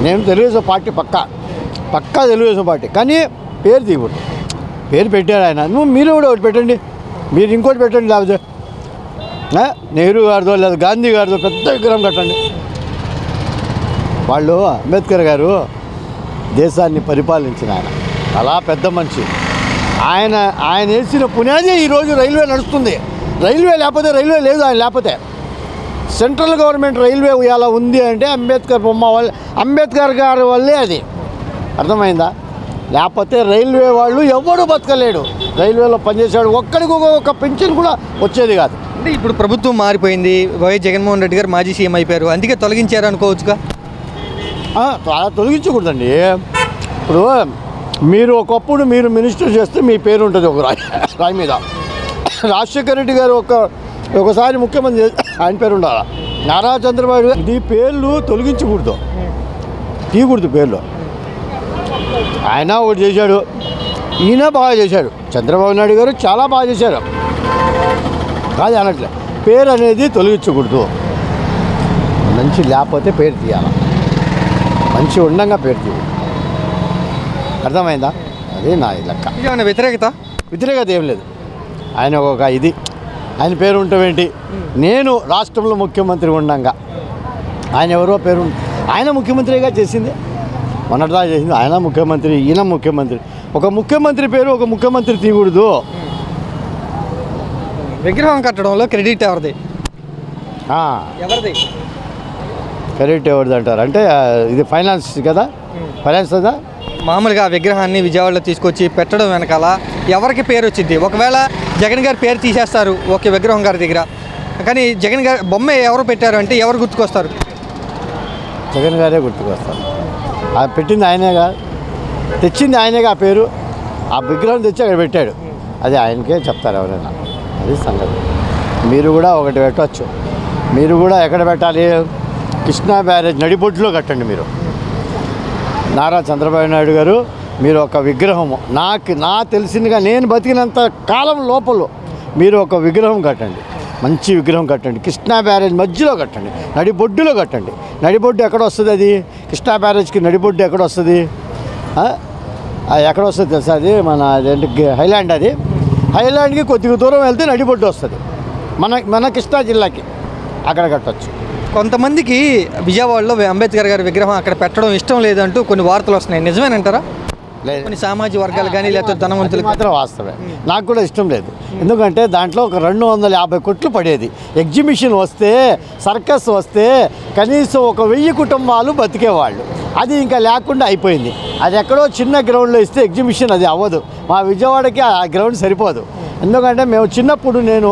నేను తెలుగుదేశం పార్టీ పక్కా తెలుగుదేశం పార్టీ, కానీ పేరు తీయకూడదు. పేరు పెట్టాడు ఆయన, మీరు కూడా ఒకటి పెట్టండి, మీరు ఇంకోటి పెట్టండి. లేకపోతే నెహ్రూ గారిదో లేదా గాంధీ గారిదో పెద్ద విగ్రహం కట్టండి. వాళ్ళు అంబేద్కర్ గారు దేశాన్ని పరిపాలించిన ఆయన, అలా పెద్ద మనిషి. ఆయన వేసిన పునాది ఈరోజు రైల్వే నడుస్తుంది. రైల్వే లేకపోతే రైల్వే లేదు. ఆయన లేకపోతే సెంట్రల్ గవర్నమెంట్ రైల్వే ఇలా ఉంది అంటే అంబేద్కర్ బొమ్మ వల్ల, అంబేద్కర్ గారి వల్లే అది. అర్థమైందా? లేకపోతే రైల్వే వాళ్ళు ఎవడు బతకలేడు. రైల్వేలో పనిచేసాడు ఒక్కడికి ఒక పెన్షన్ కూడా వచ్చేది కాదు. అంటే ఇప్పుడు ప్రభుత్వం మారిపోయింది, వైఎస్ జగన్మోహన్ రెడ్డి గారు మాజీ సీఎం అయిపోయారు, అందుకే తొలగించారు అనుకోవచ్చుగా. అలా తొలగించకూడదండి. ఇప్పుడు మీరు ఒకప్పుడు మీరు మినిస్టర్ చేస్తే మీ పేరు ఉంటుంది ఒక రాయి మీద. రాజశేఖర రెడ్డి గారు ఒకసారి ముఖ్యమంత్రి, ఆయన పేరు ఉండాలా. నారా చంద్రబాబు గారు ఈ పేర్లు తొలగించకూడదు, తీయకూడదు పేర్లు. ఆయన ఒకటి చేశాడు, ఈయన బాగా చేశాడు. చంద్రబాబు నాయుడు గారు చాలా బాగా చేశారు, కాదు అనట్లే. పేరు అనేది తొలగించకూడదు. మంచి లేకపోతే పేరు తీయాలి, మంచి ఉండంగా పేరు తీయాలి. అర్థమైందా? అదే నా లెక్క. ఏమైనా వ్యతిరేకత ఏం లేదు. ఆయన ఆయన పేరు ఉంటామేంటి? నేను రాష్ట్రంలో ముఖ్యమంత్రి ఉండంగా ఆయన ఎవరో పేరు, ఆయన ముఖ్యమంత్రిగా చేసింది, మొన్నటిదా చేసింది. ఆయన ముఖ్యమంత్రి, ఈయన ముఖ్యమంత్రి. ఒక ముఖ్యమంత్రి పేరు ఒక ముఖ్యమంత్రి తీయకూడదు. విగ్రహం కట్టడంలో క్రెడిట్ ఎవరిది? క్రెడిట్ ఎవరిది అంటారు అంటే ఇది ఫైనాన్స్ కదా, ఫైనాన్స్ కదా. మామూలుగా విగ్రహాన్ని విజయవాడలో తీసుకొచ్చి పెట్టడం వెనకాల ఎవరికి పేరు వచ్చింది? ఒకవేళ జగన్ గారి పేరు తీసేస్తారు ఓకే విగ్రహం గారి దగ్గర, కానీ జగన్ గారి బొమ్మ ఎవరు పెట్టారు అంటే ఎవరు గుర్తుకొస్తారు? జగన్ గారే గుర్తుకొస్తారు. పెట్టింది ఆయనేగా, తెచ్చింది ఆయనేగా ఆ పేరు. ఆ విగ్రహం తెచ్చి అక్కడ పెట్టాడు, అది ఆయనకే చెప్తారు ఎవరైనా. అది సంగతి. మీరు కూడా ఒకటి పెట్టవచ్చు. మీరు కూడా ఎక్కడ పెట్టాలి? కృష్ణా బ్యారేజ్ నడిబొడ్డులో కట్టండి. మీరు నారా చంద్రబాబు నాయుడు గారు మీరు ఒక విగ్రహము, నా తెలిసిందిగా నేను బతికినంత కాలం లోపల మీరు ఒక విగ్రహం కట్టండి, మంచి విగ్రహం కట్టండి. కృష్ణా బ్యారేజ్ మధ్యలో కట్టండి, నడిబొడ్డులో కట్టండి. నడిబొడ్డు ఎక్కడ వస్తుంది? అది కృష్ణా బ్యారేజ్కి నడిబొడ్డు ఎక్కడ వస్తుంది? ఎక్కడ వస్తుంది తెలుసా? అది మన అదేంటి హైలాండ్. అది హైలాండ్కి కొద్దిగా దూరం వెళ్తే నడిబొడ్డు వస్తుంది మన కృష్ణా జిల్లాకి, అక్కడ కట్టవచ్చు. కొంతమందికి విజయవాడలో అంబేద్కర్ గారి విగ్రహం అక్కడ పెట్టడం ఇష్టం లేదంటూ కొన్ని వార్తలు వస్తున్నాయి, నిజమేనంటారా? లేదు, కొన్ని సామాజిక వర్గాలు కానీ లేకపోతే ధనవంతులు మాత్రం వాస్తవే. నాకు కూడా ఇష్టం లేదు. ఎందుకంటే దాంట్లో ఒక 250 కోట్లు పడేది. ఎగ్జిబిషన్ వస్తే, సర్కస్ వస్తే కనీసం ఒక 1000 కుటుంబాలు బతికేవాళ్ళు. అది ఇంకా లేకుండా అయిపోయింది. అది ఎక్కడో చిన్న గ్రౌండ్లో ఇస్తే ఎగ్జిబిషన్ అది అవ్వదు. మా విజయవాడకి ఆ గ్రౌండ్ సరిపోదు. ఎందుకంటే మేము చిన్నప్పుడు నేను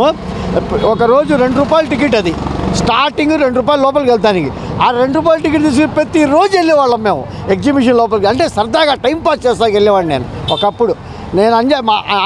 ఒకరోజు ₹2 టికెట్, అది స్టార్టింగ్ ₹2 లోపలికి వెళ్తానికి. ఆ ₹2 టికెట్ తీసుకుని ప్రతిరోజు వెళ్ళేవాళ్ళం మేము ఎగ్జిబిషన్ లోపలికి. అంటే సరదాగా టైంపాస్ చేస్తాకి వెళ్ళేవాడిని నేను. ఒకప్పుడు నేను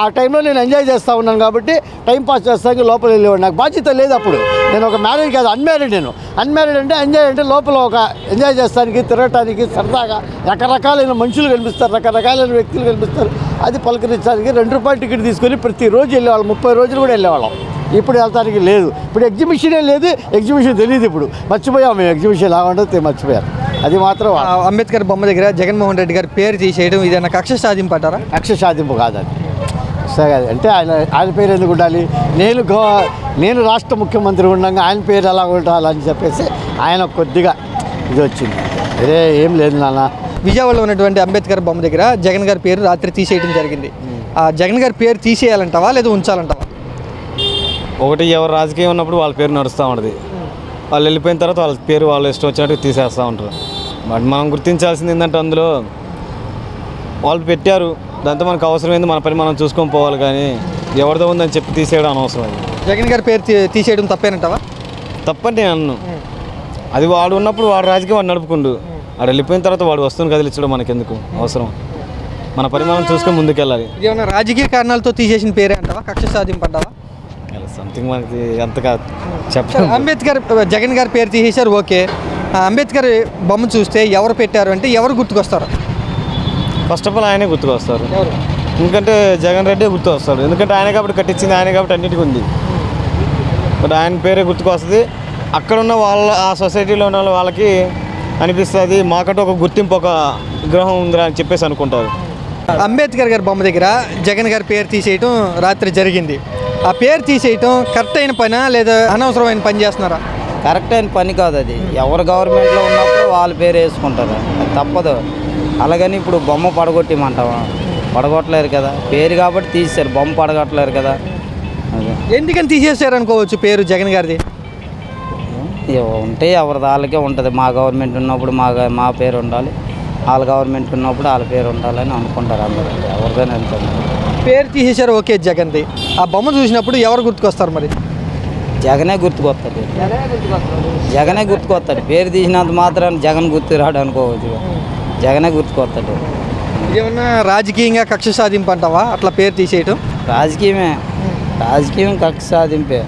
ఆ టైంలో నేను ఎంజాయ్ చేస్తూ ఉన్నాను కాబట్టి టైంపాస్ చేస్తాకి లోపల వెళ్ళేవాడు. నాకు బాధ్యత లేదు అప్పుడు. నేను ఒక మ్యారేజ్ కాదు, అన్మ్యారీడ్. నేను అన్మ్యారీడ్ అంటే ఎంజాయ్ అంటే లోపల ఒక ఎంజాయ్ చేస్తానికి, తిరగటానికి, సరదాగా రకరకాలైన మనుషులు కనిపిస్తారు, రకరకాలైన వ్యక్తులు కనిపిస్తారు. అది పలకరించడానికి ₹2 టికెట్ తీసుకొని ప్రతిరోజు వెళ్ళేవాళ్ళం. 30 రోజులు కూడా వెళ్ళేవాళ్ళం. ఇప్పుడు వెళ్తానికి లేదు. ఇప్పుడు ఎగ్జిబిషనే లేదు, ఎగ్జిబిషన్ తెలియదు. ఇప్పుడు మర్చిపోయాం మేము, ఎగ్జిబిషన్ ఎలా ఉంటుంది మర్చిపోయారు. అది మాత్రం అంబేద్కర్ బొమ్మ దగ్గర జగన్మోహన్ రెడ్డి గారి పేరు తీసేయడం ఇదన్నా కక్ష సాధింపు అంటారా? కక్ష సాధింపు కాదండి. అంటే ఆయన పేరు ఎందుకు ఉండాలి? నేను రాష్ట్ర ముఖ్యమంత్రి ఉండగా ఆయన పేరు ఎలా ఉండాలని చెప్పేసి ఆయన కొద్దిగా ఇది వచ్చింది. అదే ఏం లేదు నాన్న. విజయవాడలో ఉన్నటువంటి అంబేద్కర్ బొమ్మ దగ్గర జగన్ గారి పేరు రాత్రి తీసేయడం జరిగింది. ఆ జగన్ గారి పేరు తీసేయాలంటావా లేదా ఉంచాలంటావా? ఒకటి, ఎవరు రాజకీయం ఉన్నప్పుడు వాళ్ళ పేరు నడుస్తూ ఉంటుంది. వాళ్ళు వెళ్ళిపోయిన తర్వాత వాళ్ళ పేరు వాళ్ళు ఇష్టం వచ్చినట్టు తీసేస్తూ ఉంటారు. బట్ మనం గుర్తించాల్సింది ఏంటంటే అందులో వాళ్ళు పెట్టారు, దాంతో మనకు అవసరమైంది మన పని మనం చూసుకొని పోవాలి, కానీ ఎవరిదో ఉందని చెప్పి తీసేయడం అనవసరం. అది జగన్ గారి పేరు తీసేయడం తప్పేనంటావా? తప్పని నేను అన్ను. అది వాడు ఉన్నప్పుడు వాడు రాజకీయం వాడు నడుపుకుండు, వాడు వెళ్ళిపోయిన తర్వాత వాడు వస్తువుని కదిలించడం మనకెందుకు అవసరం? మన పని మనం చూసుకొని ముందుకెళ్ళాలి. ఏమైనా రాజకీయ కారణాలతో తీసేసిన పేరే అంటావా? కక్ష సాధింపు అంటావా? సంథింగ్ మనకి అంతగా చెప్పాలి. అంబేద్కర్ జగన్ గారి పేరు తీసేశారు, ఓకే. అంబేద్కర్ బొమ్మ చూస్తే ఎవరు పెట్టారు అంటే ఎవరు గుర్తుకొస్తారు? ఫస్ట్ ఆఫ్ ఆల్ ఆయనే గుర్తుకొస్తారు. ఎందుకంటే జగన్ రెడ్డి గుర్తు వస్తాడు. ఎందుకంటే ఆయన కాబట్టి కట్టించింది, ఆయన కాబట్టి అన్నిటికీ ఉంది. బట్ ఆయన పేరే గుర్తుకు వస్తుంది. అక్కడ ఉన్న వాళ్ళ ఆ సొసైటీలో ఉన్న వాళ్ళకి అనిపిస్తుంది. మాకంటే ఒక గుర్తింపు, ఒక విగ్రహం ఉందిరా అని చెప్పేసి అనుకుంటారు. అంబేద్కర్ గారి బొమ్మ దగ్గర జగన్ గారి పేరు తీసేయటం రాత్రి జరిగింది. ఆ పేరు తీసేయటం కరెక్ట్ అయిన పనా లేదా అనవసరమైన పని చేస్తున్నారా? కరెక్ట్ అయిన పని కాదు అది. ఎవరు గవర్నమెంట్లో ఉన్నప్పుడు వాళ్ళ పేరు వేసుకుంటారు, అది తప్పదు. అలాగని ఇప్పుడు బొమ్మ పడగొట్టిమంటావా? పడగొట్టలేరు కదా, పేరు కాబట్టి తీసేశారు, బొమ్మ పడగొట్టలేరు కదా. అదే ఎందుకని తీసేసారు అనుకోవచ్చు పేరు జగన్ గారిది? ఉంటే ఎవరిది వాళ్ళకే ఉంటుంది. మా గవర్నమెంట్ ఉన్నప్పుడు మా పేరు ఉండాలి, వాళ్ళ గవర్నమెంట్ ఉన్నప్పుడు వాళ్ళ పేరు ఉండాలని అనుకుంటారు అందరూ. ఎవరిదైనా వెళ్తుంది. పేరు తీసేశారు, ఓకే జగన్ది. ఆ బొమ్మ చూసినప్పుడు ఎవరు గుర్తుకొస్తారు మరి? జగనే గుర్తుకొస్తాడు, జగనే గుర్తుకొస్తాడు. పేరు తీసినంత మాత్రాన్ని జగన్ గుర్తు రాడు అనుకోవచ్చు, జగనే గుర్తుకొస్తాడు. ఇదేమన్నా రాజకీయంగా కక్ష సాధింపు అంటావా అట్లా పేరు తీసేయటం? రాజకీయం కక్ష సాధింపే.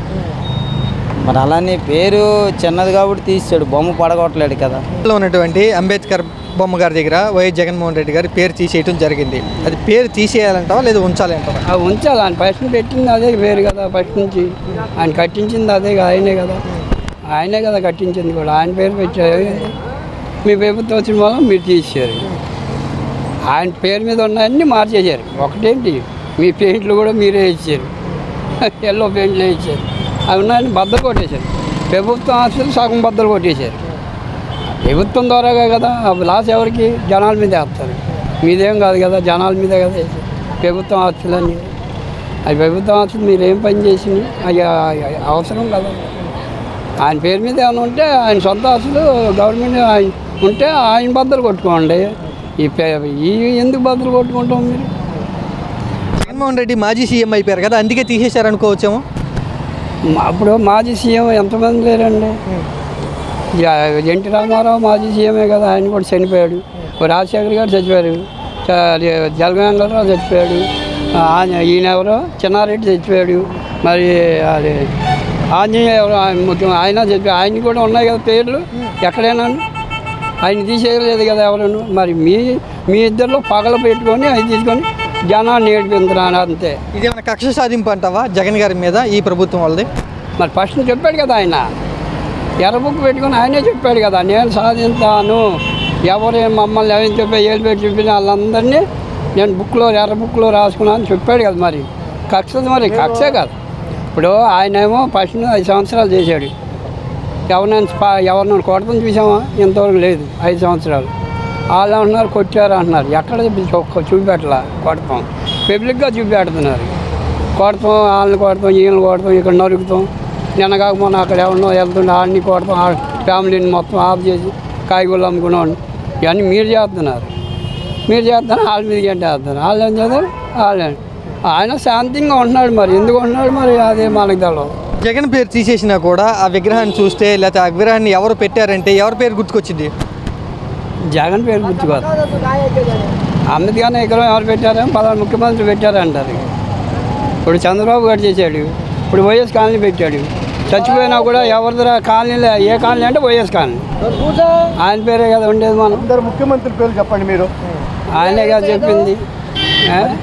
మరి అలానే పేరు చిన్నది కాబట్టి తీసాడు, బొమ్మ పడగొట్టలేడు కదా. ఉన్నటువంటి అంబేద్కర్ బొమ్మ గారి దగ్గర వైఎస్ జగన్మోహన్ రెడ్డి గారి పేరు తీసేయటం జరిగింది. అది పేరు తీసేయాలంటావా లేదా ఉంచాలి అంటావా? ఉంచాలి. ఆయన ఫస్ట్ పెట్టింది అదే పేరు కదా, ఫస్ట్ నుంచి ఆయన కట్టించింది అదే, ఆయనే కదా కట్టించింది కూడా. ఆయన పేరు పెట్టారు, మీ ప్రభుత్వం వచ్చిన వల్ల మీరు తీసేశారు. ఆయన పేరు మీద ఉన్నాయన్నీ మార్చేశారు. ఒకటేంటి, మీ పెయింట్లు కూడా మీరే ఇచ్చారు, ఎల్లో పెయింట్లు ఇచ్చారు. అవి ఉన్నాయని బద్దలు కొట్టేశారు. ప్రభుత్వం ఆస్తులు సగం బద్దలు కొట్టేశారు. ప్రభుత్వం ద్వారాగా కదా, లాస్ ఎవరికి? జనాల మీద వేస్తారు. మీదేం కాదు కదా, జనాల మీదే కదా వేసారు ప్రభుత్వం ఆస్తులన్నీ. అది ప్రభుత్వం ఆస్తులు మీరు ఏం పని చేసింది, అవి అవసరం కదా. ఆయన పేరు మీద ఏమైనా ఉంటే ఆయన సొంత ఆస్తులు గవర్నమెంట్ ఆయన ఉంటే ఆయన బద్దలు కొట్టుకోండి. ఈ ఎందుకు బద్దలు కొట్టుకుంటాం మీరు? జగన్మోహన్ రెడ్డి మాజీ సీఎం అయిపోయారు కదా, అందుకే తీసేశారు అనుకోవచ్చేమో. అప్పుడు మాజీ సీఎం ఎంతమంది లేరండి. ఎన్టీ రామారావు మాజీ సీఎమే కదా, ఆయన కూడా చనిపోయాడు. రాజశేఖర్ గారు చచ్చిపోయారు, జలగంగారావు చచ్చిపోయాడు, ఈయన ఎవరో చిన్నారెడ్డి చచ్చిపోయాడు, మరి అది ఆంజనేయ ఎవరో ముఖ్యం ఆయన చచ్చిపోయాడు. ఆయన కూడా ఉన్నాయి కదా పేర్లు, ఎక్కడైనా ఆయన తీసేయలేదు కదా ఎవరను. మరి మీ ఇద్దరిలో పగలు పెట్టుకొని అది తీసుకొని జనాన్ని ఏడిపించున్నాను అంతే. ఇదేమైనా కక్ష సాధింపు అంటావా జగన్ గారి మీద ఈ ప్రభుత్వం వాళ్ళది? మరి ఫస్ట్ చెప్పాడు కదా ఆయన, ఎర్ర బుక్ పెట్టుకొని ఆయనే చెప్పాడు కదా, నేను సాధిస్తాను, ఎవరు మమ్మల్ని ఎవరైనా చెప్పి ఏళ్ళు పెట్టి చెప్పిన వాళ్ళందరినీ నేను ఎర్ర బుక్లో రాసుకున్నాను అని చెప్పాడు కదా. మరి కక్ష, మరి కక్షే కదా. ఇప్పుడు ఆయన ఏమో ఫస్ట్ 5 సంవత్సరాలు చేశాడు. ఎవరినైనా కొడతాం చూసామా? ఇంతవరకు లేదు. 5 సంవత్సరాలు వాళ్ళు అంటున్నారు కొట్టారు అంటున్నారు. ఎక్కడ చూపెట్టలా కొడతాం, పబ్లిక్గా చూపెడుతున్నారు. కొడతాం, వాళ్ళని కొడతాం, వీళ్ళని కొడతాం, ఇక్కడ నరుకుతాం. నిన్న కాకపోతే అక్కడ ఎవరినో వెళ్తుండే వాళ్ళని కొడతాం, ఫ్యామిలీని మొత్తం ఆఫ్ చేసి కాయగూరలు అమ్ముకునేవాడిని. ఇవన్నీ మీరు చేస్తున్నారు. వాళ్ళ మీద గంటేస్తున్నారు. వాళ్ళు ఏం చేస్తారు? ఆయన శాంతంగా ఉంటున్నాడు. మరి ఎందుకు ఉంటున్నాడు మరి అదే మనకు తెలియదు. జగన్ పేరు తీసేసినా కూడా ఆ విగ్రహాన్ని చూస్తే, లేకపోతే ఆ విగ్రహాన్ని ఎవరు పెట్టారంటే ఎవరి పేరు గుర్తుకొచ్చింది? జగన్ పేరు గుర్తుకోదు. అంబేద్కర్ విగ్రహం ఎవరు పెట్టారో 14 ముఖ్యమంత్రులు పెట్టారంటారు. ఇప్పుడు చంద్రబాబు గారు చేశాడు, ఇప్పుడు వైఎస్ కాలనీ పెట్టాడు. చచ్చిపోయినా కూడా ఎవరిదర కాలనీలో, ఏ కాలనీ అంటే వైఎస్ కాలనీ, ఆయన పేరే కదా ఉండేది. మనం అందరు ముఖ్యమంత్రి పేరు చెప్పండి మీరు. ఆయనే కదా చెప్పింది.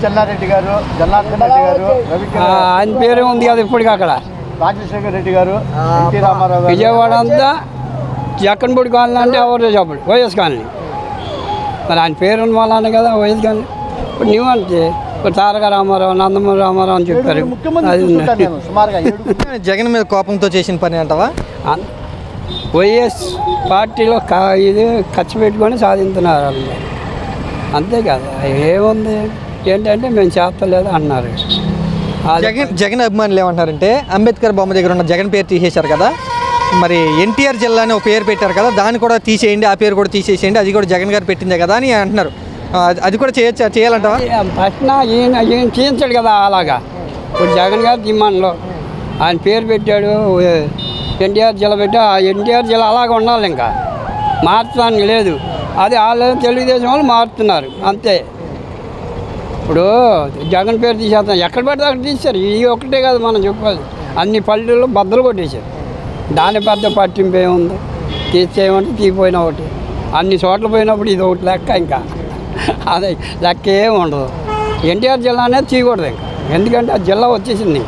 చెన్నారెడ్డి గారు, జనార్దన్ రెడ్డి గారు, ఆయన పేరే ఉంది కదా ఇప్పటికి. అక్కడ రాజశేఖర రెడ్డి గారు, ఎన్టీ రామారావు గారు. విజయవాడ అంతా జక్కన్పూడి కాలనీ అంటే ఎవరు చెప్పడు, వైఎస్ కాలనీ. మరి ఆయన పేరు ఉన్న వాళ్ళనే కదా వైఎస్ కాలనీ. ఇప్పుడు నువ్వు అంటే ఇప్పుడు తారక రామారావు, నందమూరి రామారావు అని చెప్పారు. జగన్ మీద కోపంతో చేసిన పని అంటావా? వైఎస్ పార్టీలో ఇది ఖర్చు పెట్టుకొని సాధిస్తున్నారు వాళ్ళు, అంతే కదా. ఏముంది ఏంటంటే మేము చేస్తలేదు అన్నారు. జగన్ అభిమానులు ఏమంటారంటే, అంబేద్కర్ బొమ్మ దగ్గర ఉన్న జగన్ పేరు తీసేశారు కదా, మరి ఎన్టీఆర్ జిల్లా అని ఒక పేరు పెట్టారు కదా, దాన్ని కూడా తీసేయండి, ఆ పేరు కూడా తీసేసేయండి, అది కూడా జగన్ గారు పెట్టిందే కదా అని అంటున్నారు. అది కూడా చేయాలంటావా? ఫస్ట్ ఈయన చేయించాడు కదా అలాగా. ఇప్పుడు జగన్ గారు డిమాండ్లో ఆయన పేరు పెట్టాడు, ఎన్టీఆర్ జిల్లా పెట్టి ఆ ఎన్టీఆర్ జిల్లా అలాగే ఉండాలి, ఇంకా మార్చడానికి లేదు. అది వాళ్ళు తెలుగుదేశం వాళ్ళు మారుతున్నారు అంతే. ఇప్పుడు జగన్ పేరు తీసేస్తాం, ఎక్కడ పెడితే అక్కడ తీశారు. ఇది ఒకటే కాదు మనం చెప్పాలి, అన్ని పల్లెల్లో బద్దలు కొట్టేశారు. దాని పెద్ద పట్టింపు ఏముంది, తీసేయమంటే తీపోయిన ఒకటి. అన్ని చోట్ల పోయినప్పుడు ఇది ఒకటి లెక్క, ఇంకా అదే లెక్క ఏమి ఉండదు. ఎన్టీఆర్ జిల్లా అనేది తీయకూడదు ఇంకా, ఎందుకంటే ఆ జిల్లా వచ్చేసింది.